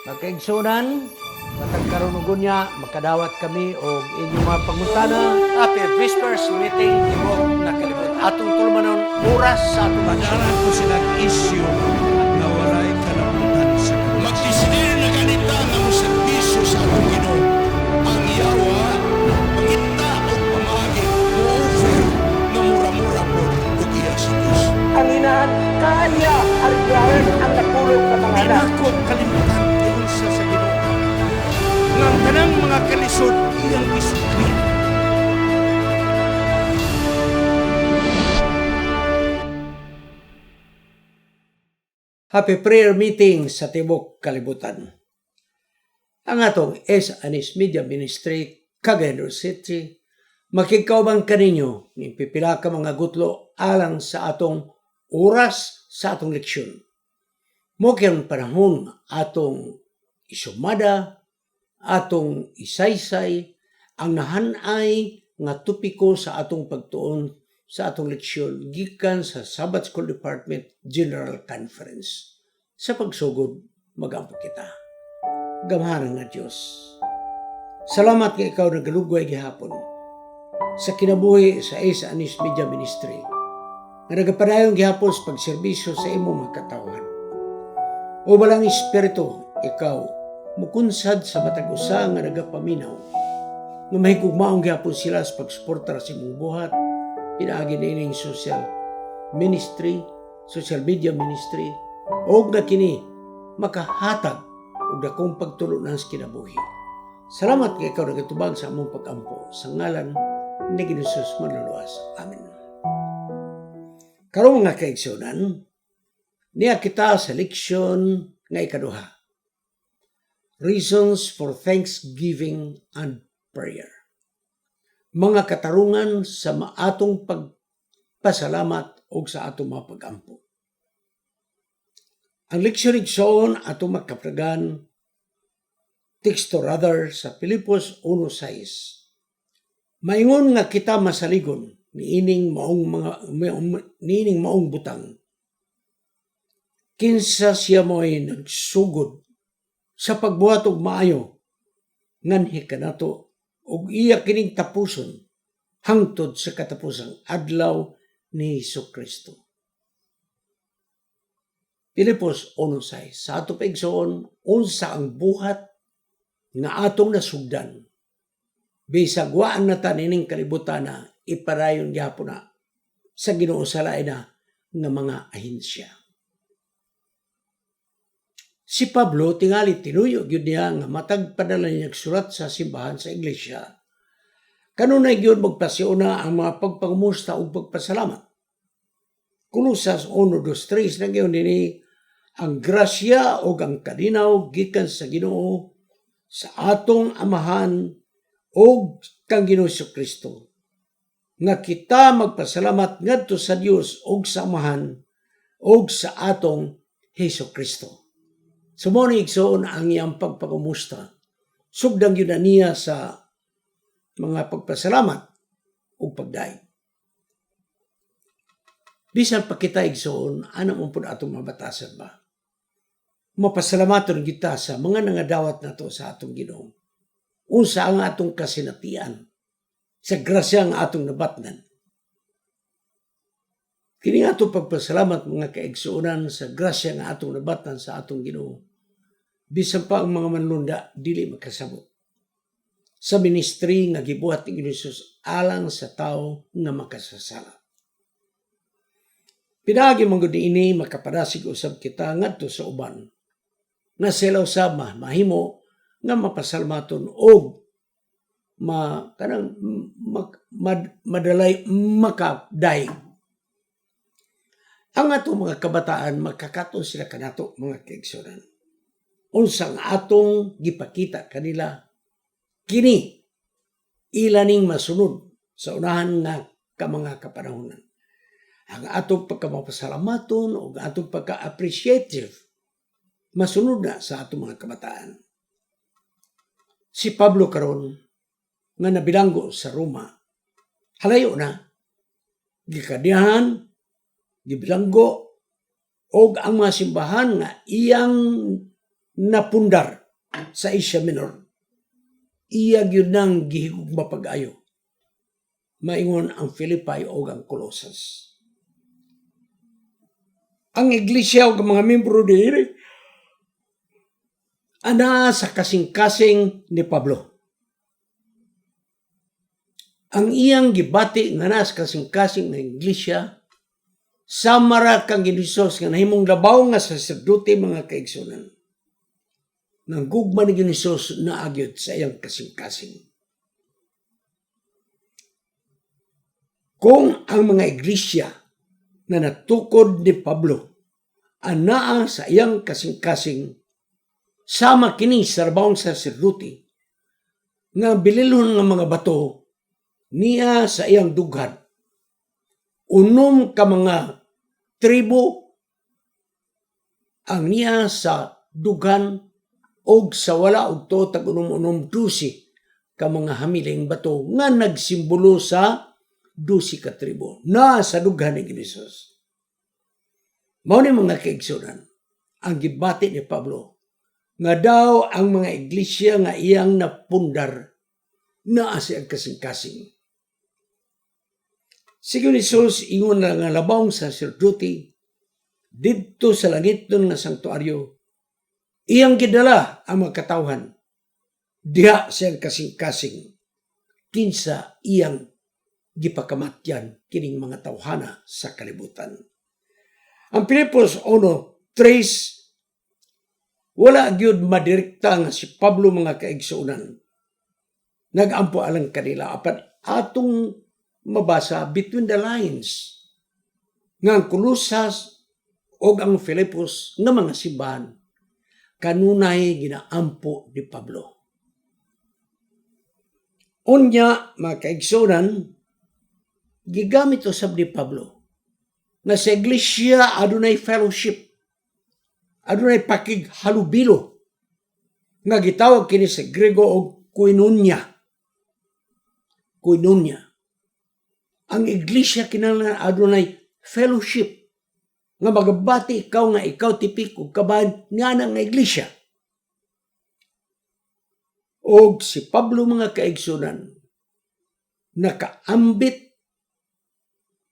Magkaigsunan, matag karon ug unya makadawat kami og inyong mga pangutana. Happy Whispers meeting ibog na kalibot. Atong tulumanon oras sa atong Padaran ko silang isyu na walay kalabutan sa Diyos. Magdesidir na ganita nga mo serbisyo sa atong Ginoo. Ang yawa, pangita o pamagi, mo-offer na mura-mura po o iya sa Diyos. Ang inahan kaya ariglaran ang napulog na mga anak. pinako kalimutan ingon sa Ginoo. Nga ang tanang mga kalisod iyang isukli. Happy prayer meeting sa Tibok Kalibutan. Ang atong S. Media Ministry, Cagayan City, makikauban kaninyo ng pipila ka mga gutlo alang sa atong oras sa atong leksyon. Mukyan panahon atong isumada, atong isaysay, ang nahanay nga tupiko sa atong pagtuon sa atong leksyon gikan sa Sabbath School Department General Conference. Sa pagsugod, magampo kita. Gamhanan nga Diyos. Salamat nga ikaw nagalugway gihapon sa kinabuhi sa S. Media Ministry nga nagapadayon gihapon sa pagserbisyo sa imo mga katawhan. O balang Espiritu, ikaw mukunsad sa matag usa nga nagapaminaw nga mahigugmaong gihapon sila sa pagsuporta sa imong buhat pinaagi nining social media ministry o nga kini makahatag og dakong pagtulong sa kinabuhi. Salamat kay ikaw nagatubag sa among pag-ampo sa ngalan ni Jesus manluluwas. Amen. Karong mga kaigsunan, niya kita sa leksyon nga ikaduha. Reasons for Thanksgiving and Prayer. Mga katarungan sa atong pagpasalamat o sa atong mga pag-ampo. Ang leksyon igsoon atong makapragan teksto rather sa Pilipos 1:6. Maingon nga kita masaligon niining maong butang. Kinsa siya mo'y nagsugod sa pagbuhat og maayo nganhi kanato ug iya kining tapuson hangtod sa katapusang adlaw ni Hesukristo. Pilipos 1:6. Sa ato paigsoon, unsa ang buhat nga atong nasugdan. Bisag waan na nining kalibutan na iparayon gyapon na sa Ginoo sa lain na nga mga ahensya. Si Pablo tingali tinuyo gyud niya nga matag padala niya sulat sa simbahan sa iglesia. Kanunay gyud magpasiuna ang mga pagpangumusta ug pagpasalamat. Kolosas 1:2-3 na gyud dinhi ang grasya ug ang kalinaw gikan sa Ginoo sa atong Amahan ug kang Ginoo Kristo. Nga kita magpasalamat ngadto sa Dios ug sa Amahan ug sa atong Hesukristo. Sumuni igsoon ang iyang pagpangumusta. Sugdang yun na niya sa mga pagpasalamat o pagdaig. Bisan pa kita igsoon, ano mo po atong mabatasan ba? Mapasalamaton kita sa mga nangadawat na to sa atong Ginoo. Unsa ang atong kasinatian sa grasya ang atong nabatnan. Kini atong pagpasalamat mga kaigsuonan sa grasya nga atong nabatnan sa atong Ginoo. Bisan pa ang mga manlunda dili makasabot. Sa ministry nga gibuhat ni Jesus alang sa tao nga makasasala. Pinaagi man gud ini makapadasig usab kita ngadto sa uban. Nga sila usab mahimo nga mapasalmaton og madalay makadaig. Ang atong mga kabataan magkakaton sila kanato mga kaigsuonan. Unsang atong gipakita kanila kini ilaning masunod sa unahan nga ka mga kapanahonan. Ang atong pagkamapasalamaton o atong pagka-appreciative masunod na sa atong mga kabataan. Si Pablo karon nga nabilanggo sa Roma, halayo na gikadihan, gibilanggo og ang mga simbahan nga iyang napundar sa Asia Minor. Iyag yun nang gihigugma pag-ayo. Maingon ang Philippi o ang Colossus. Ang iglesia o ang mga membro diri ana sa kasing-kasing ni Pablo. Ang iyang gibati nga na sa kasing-kasing nga iglesia samara kang Ginisos nga nahimong labaw nga saserdote mga kaigsunan. Nang gugma ni Ginisos na agyod sa iyang kasing-kasing. Kung ang mga iglesia na natukod ni Pablo anaa sa iyang kasing-kasing sama kini sa labawang saserdote nga bililhon nga mga bato niya sa iyang dughan. Unom ka mga tribo ang niya sa dughan og sa wala og to tag unom-unom 12 ka mga hamiling bato nga nagsimbolo sa 12 ka tribo na sa dughan ni Ginisos. Mao ni mga kaigsunan ang gibati ni Pablo nga daw ang mga iglesia nga iyang napundar na sa kasing-kasing. Si Ginisos ingon na nga labawng saserdote didto sa langit nun nga sanktuaryo iyang gidala ang mga katawhan diha siyang kasing-kasing kinsa iyang gipakamatyan kining mga tawhana sa kalibutan. Ang Filipos 1:3 wala gyud madirekta nga si Pablo mga kaigsunan. Nagampo alang kanila apan atong mabasa between the lines nga ang Colossus o ang Filipos nga mga simbahan kanunay ginaampo ni Pablo. Unya, mga kaigsunan, gigamit usab ni Pablo na sa iglesia adunay fellowship, adunay pakighalubilo nga gitawag kini sa Grego og koinonia. Koinonia. Ang iglesia kinahanglan adunay fellowship nga magabati ikaw nga ikaw tipik og kabahan nga nga iglesia. Og si Pablo mga kaigsunan nakaambit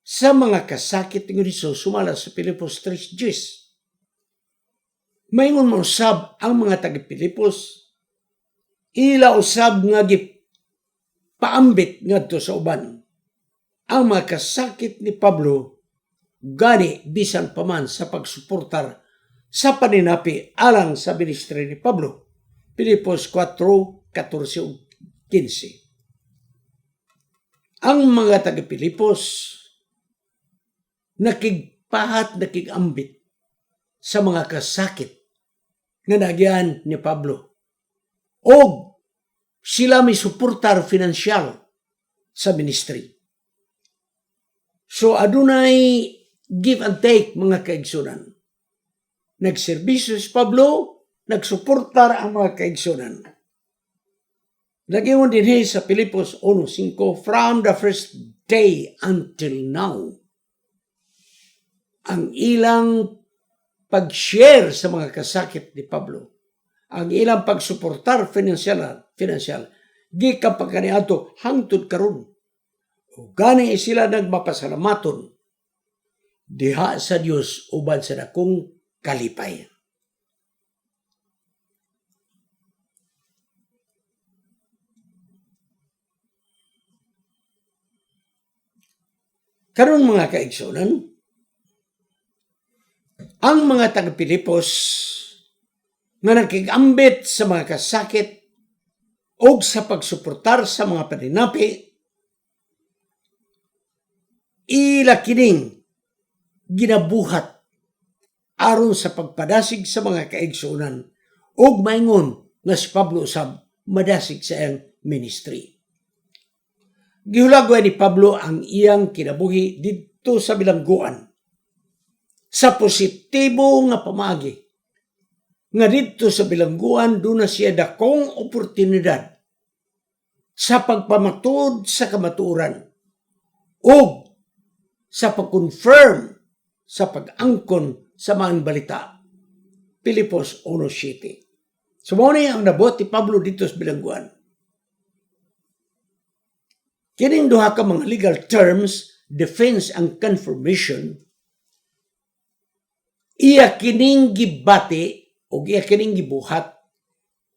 sa mga kasakit ng Ginisos sumala sa Filipos 3:10. Maingon mo usab ang mga taga-Filipos ila usab nga gipaambit ngadto sa uban ang mga kasakit ni Pablo gani bisan pa man sa pagsuportar sa paninapi alang sa ministry ni Pablo. Filipos 4:14-15. Ang mga taga-Filipos nakigpahat, nakigambit sa mga kasakit nga nagyan ni Pablo. O sila may suportar finansyal sa ministry. So adunay give and take mga kaigsunan. Nagserbisyo si Pablo, nagsuportar ang mga kaigsunan. Nagingon din sa Filipos 1:5, from the first day until now, ang ilang pag-share sa mga kasakit ni Pablo, ang ilang pagsuportar financial, gikan pa kaniadto hangtod karon. O gani sila nagmapasalamaton diha sa Dios uban sa dakong kalipay. Karon mga kaigsunan, ang mga taga-Pilipos nga nakigambit sa mga kasakit o sa pagsuportar sa mga paninapi, ila kining ginabuhat aron sa pagpadasig sa mga kaigsunan ug maingon nga si Pablo usab madasig sa iyang ministry. Gihulagway ni Pablo ang iyang kinabuhi didto sa bilangguan sa positibo nga pamaagi nga didto sa bilangguan doon na siya dakong oportunidad sa pagpamatud sa kamatuoran o sa pag-confirm sa pag-angkon sa mga balita. Filipos 1:7. So mao ni ang nabot ni Pablo dito sa bilangguan. Kining duha ka mga legal terms, defense and confirmation, iya kining gibati o iya kining gibuhat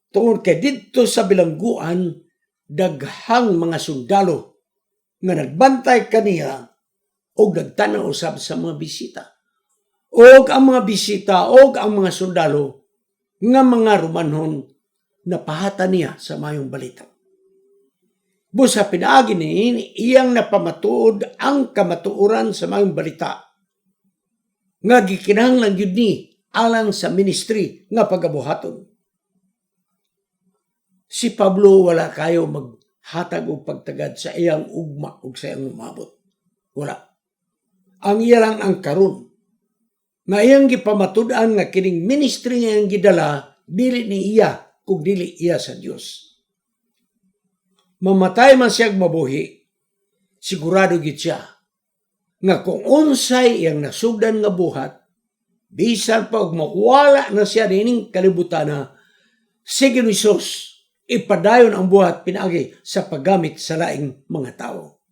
tungod kay dito sa bilangguan daghang mga sundalo nga nagbantay kaniya o nagtanaw usab sa mga bisita. O ang mga bisita o ang mga sundalo nga mga Romanhon napahata niya sa mayong balita. Busa pinaagi ni iyang napamatuod ang kamatuoran sa mayong balita nga gikinahanglan gyud ni alang sa ministry nga pagabuhaton. Si Pablo wala kayo maghatag og pagtagad sa iyang ugma ug sa iyang umabot. Wala. Ang iya lang ang karon nga iyang gipamatud-an nga kining ministry nga iyang gidala dili ni iya kung dili iya sa Dios. Mamatay man siyang mabuhi, sigurado gid siya nga kung unsay iyang nasugdan nga buhat, bisan pa og mawala na siya nining kalibutan, sige ni Hesus, ipadayon ang buhat pinaagi sa paggamit sa laing mga tao.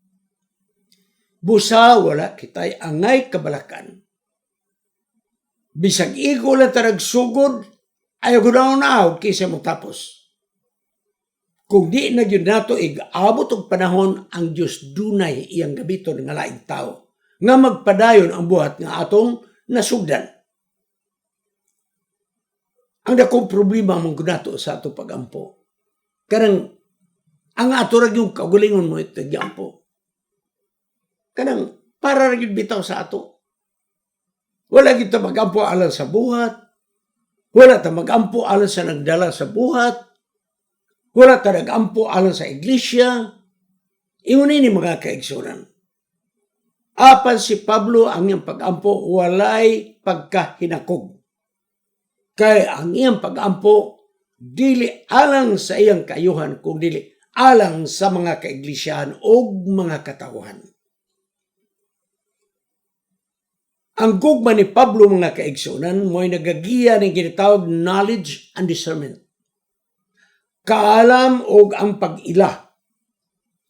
Busa wala kitay angay kabalakan. Bisag igo lang tarag sugod, ayaw ko na kaysa mo tapos. Kung di na yun nato abot og panahon ang Diyos dunay iyang gabiton nga laing tao nga magpadayon ang buhat nga atong nasugdan. Ang dakong problema mong gunato sa atong pagampo. Kanang ang ato ra yung kaugalingon mo ito gampo. Kanang para ra gyud bitaw sa ato. Wala gyud ta magampo alang sa buhat. Wala ta magampo alang sa nagdala sa buhat. Wala ta nagampo alang sa iglesia. Ingon ni mga kaigsunan. Apan si Pablo ang iyang pagampo walay pagkahinakog. Kay ang iyang pagampo dili alang sa iyang kaayuhan kung dili alang sa mga kaiglesiyahan o mga katawhan. Ang gugma ni Pablo mga kaigsunan mo'y nagagiya ng ginatawag knowledge and discernment. Kaalam o ang pag-ila.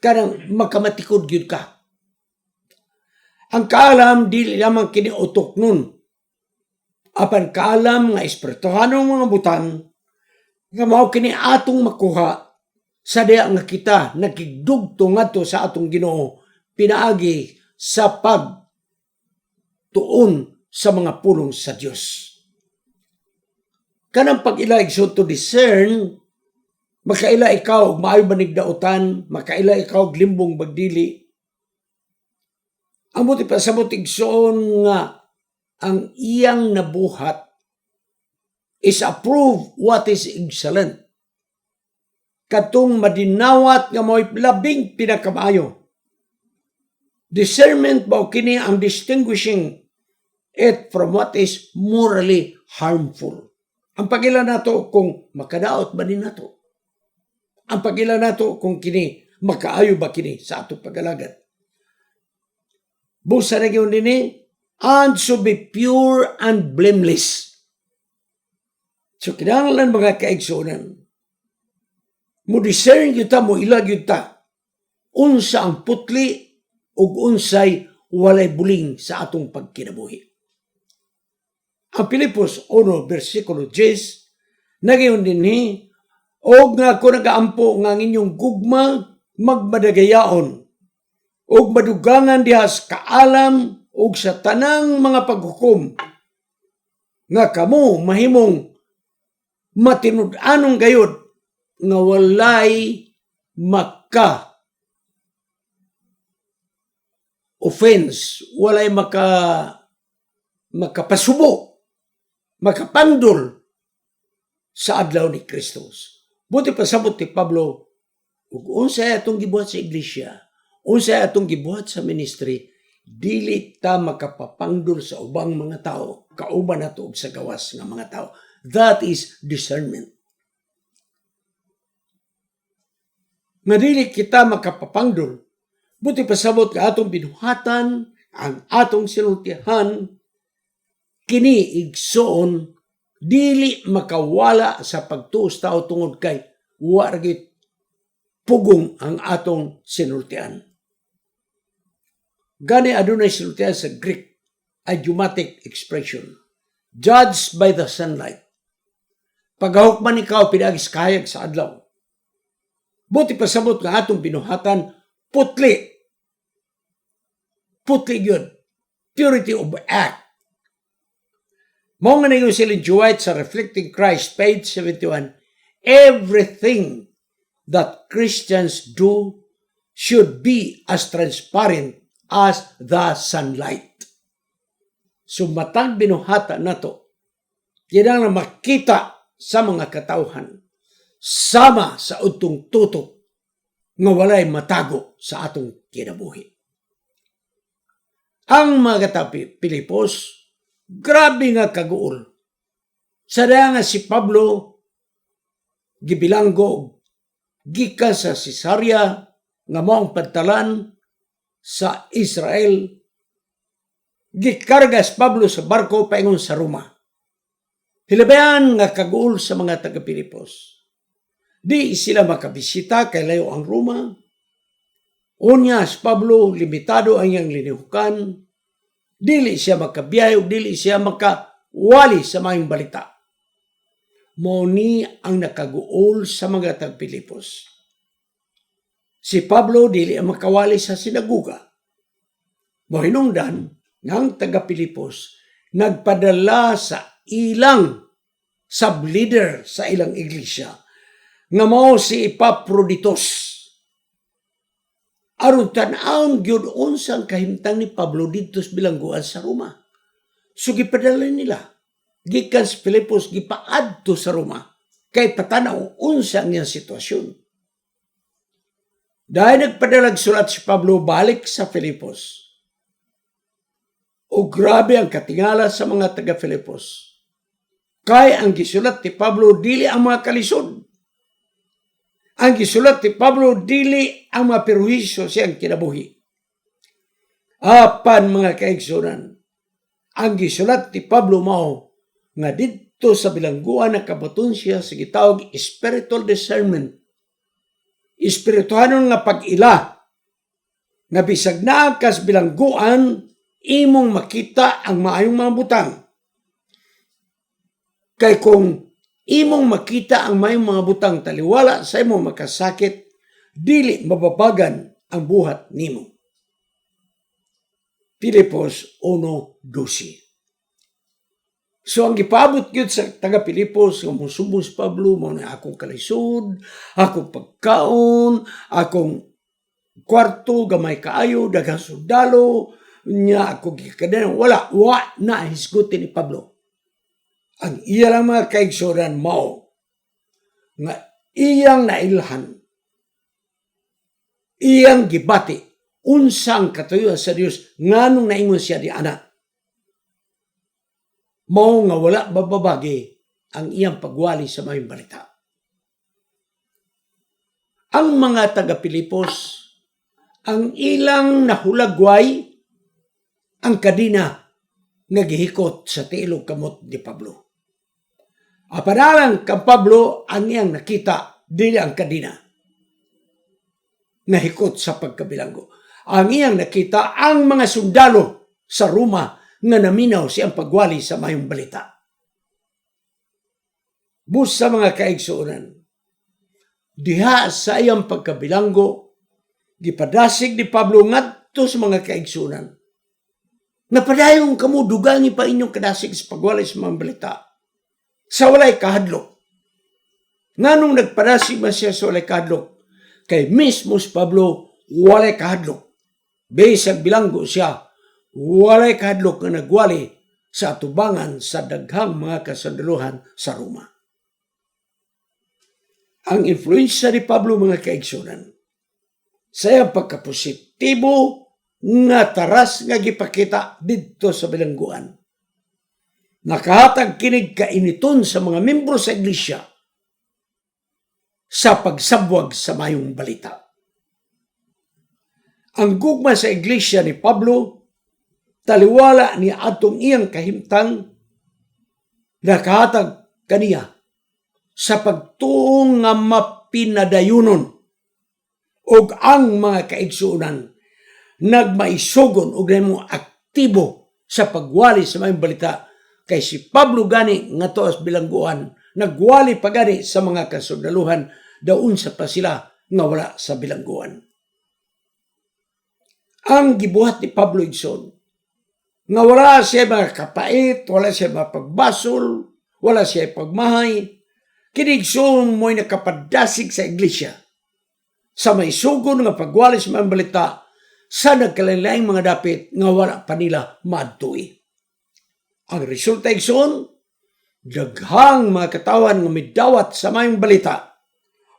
Karang makamatikod yun ka. Ang kaalam dili lamang kiniutok nun. Apan kaalam nga espirituhanong mga butang nga mao kini atong makuha sa diha nga kita nakigdugto ngadto sa atong Ginoo pinaagi sa pagtuon sa mga pulong sa Dios. Kanang pag-ila to discern, makaila ikaw og maayo banig dautan, makaila ikaw og limbong bagdili. Ang buti pa sa igsoon nga ang iyang nabuhat is approve what is excellent. Katong madinawat nga mo'y labing pinakamaayo. Discernment ba kini ang distinguishing it from what is morally harmful. Ang pagila nato kung makadaot ba ni nato. Ang pagila nato kung kini makaayo ba kini sa atong pagalagad. Busa na yun nini, and so be pure and blameless. So kinahanglan mga kaigsunan, mo discern yun ta, mo ilag yun ta, unsa ang putli ug unsay walay buling sa atong pagkinabuhi. Ang Pilipos 1, versikulo 10, nagyon din ni, og nga ko nagaampo nga inyong gugma magmadagayaon, og madugangan dihas kaalam og sa tanang mga paghukom, nga kamo mahimong matinud-anong gayod nga walay offense, walay makapasubo, makapandol sa adlaw ni Kristos. Buti pasabot ni Pablo, ug unsay atong gibuhat sa iglesia, unsay atong gibuhat sa ministry, dili ta makapapandol sa ubang mga tao, kauban nato og sa gawas nga mga tao. That is discernment. Nga dili kita makapapandol, buti pasabot ka atong binuhatan, ang atong sinultihan, kini igsoon dili makawala sa pagtuos tao tungod kay wargit pugong ang atong sinultian. Gani adunay sinultian sa Greek, idiomatic expression, judged by the sunlight. Pagahok man ikaw pinagis kahayag sa adlaw. Buti pasabot nga atong binuhatan, putli. Putli yun. Purity of act. Mao nga ningon si Ellen G. White sa Reflecting Christ, page 71, everything that Christians do should be as transparent as the sunlight. So matag binuhata nato, kinahanglan makita sa mga katawhan, sama sa utong tutok nga walay matago sa atong kinabuhi. Ang mga Pilipos, grabe nga kaguol. Sada nga si Pablo, gibilanggo, gikan sa Cesarea, nga maong padtalan sa Israel, gikarga si Pablo sa barko paingon sa Roma. Hilabayan nga kaguol sa mga taga-Pilipos. Di sila makabisita kay layo ang Roma. Unya si Pablo, limitado ang iyang linihukan. Dili siya makabiyahe, dili siya makawali sa mayong balita. Mao-ni ang nakaguol sa mga taga-Pilipos. Si Pablo dili ang makawali sa sinaguga. Mohinungdan ng taga-Pilipos nagpadala sa ilang sub-leader sa ilang iglesia nga mao si Epaphroditus. Aron tan-awon gyud unsang kahimtang ni Pablo didto sa bilangguan sa Roma. So gipadala nila gikan sa Pilipos gipaadto sa Roma kay patanaw unsa ang iyang sitwasyon. Dahil nagpadalag sulat si Pablo balik sa Filipos. O grabe ang katingala sa mga taga-Filipos. Kay ang gisulat ni Pablo dili ang mga kalisod. Ang gisulat ni Pablo dili ang mga perwisyo siyang kinabuhi. Apan mga kaigsunan, ang gisulat ni Pablo mao nga didto sa bilangguan na kabaton siya sa gitawag spiritual discernment. Espirituhanon nga pag-ila nga bisag naa kas bilangguan imong makita ang maayong mga butang. Kay kung imong makita ang maayong mga butang taliwala sa imong makasakit, dili mababagan ang buhat nimo. Filipos 1:12. So ang gipaabot gyud sa taga Pilipos nga musubong si Pablo mao na akong kalisod, akong pagkaon, akong kwarto gamay kaayo, daghang sundalo, nya ako gikaden wala na hisgutin ni Pablo. Ang iya lang mga kaigsuran mao nga iyang nailhan, iyang gibati unsang katuyoan sa Dios nganong naingon siya di ana. Mao nga wala bababagi ang iyang pagwali sa mayong balita. Ang mga taga-Pilipos, ang ilang nahulagway ang kadina nga gihikot sa tiilog kamot ni Pablo. Apanalang kang Pablo ang iyang nakita, dili ang kadina nga hikot sa pagkabilanggo. Ang iyang nakita ang mga sundalo sa Roma nga naminaw siyang pagwali sa mayong balita. Bus sa mga kaigsuonan, diha sa iyang pagkabilanggo, gipadasig ni Pablo ngadto sa mga kaigsuonan. Napadayong kamo dugangi pa inyong kadasig sa pagwali sa mayong balita. Sa walay kahadlok. Nganong nagpadasig man siya sa walay kahadlok? Kay mismo si Pablo walay kahadlok. Bisag bilanggo siya, walay kahadlok na nagwali sa atubangan sa daghang mga kasandaluhan sa Roma. Ang influensya ni Pablo mga kaigsunan, sa iyang pagkapositibo nga taras nga gipakita didto sa bilangguan. Nakahatag kinig kainiton sa mga membro sa iglesia sa pagsabwag sa mayong balita. Ang gugma sa iglesia ni Pablo, taliwala ni atong iyang kahimtang, nakahatag kaniya sa pagtuong nga mapinadayunon ug ang mga kaigsuonan nagmaisugon og nahimong aktibo sa pagwali sa mga balita. Kay si Pablo gani nga tuas bilangguan nagwali pa gani sa mga kasundaluhan daun sa pa sila nga wala sa bilangguan. Ang gibuhat ni Pablo igsoon nga wala siya mga kapait, wala siya mga pagbasol, wala siya pagmahay, kinigsoon mo'y nakapadasig sa iglesia sa may sugon nga pagwali sa mga balita sa nagkalain-laing mga dapit nga wala pa nila maadtuy. Ang resulta igsoon, daghang mga katawan nga midawat sa mayong balita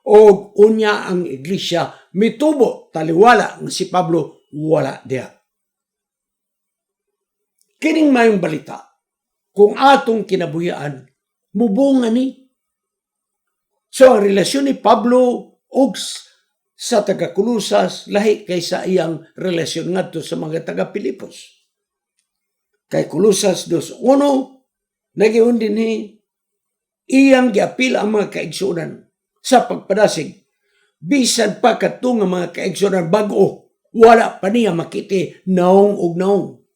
o unya ang iglesia mitubo taliwala nga si Pablo wala diha. Kining mayong balita kung atong kinabuhian mubunga ni. So ang relasyon ni Pablo og sa taga-Kulusas lahi kaysa iyang relasyon ngadto sa mga taga-Pilipos. Kay Kulusas 2:1 nagiun din ni iyang giapil ang mga kaigsuonan sa pagpadasig bisan pa kadto nga mga kaigsuonan bag-o wala pa niya makiti naong ug naong.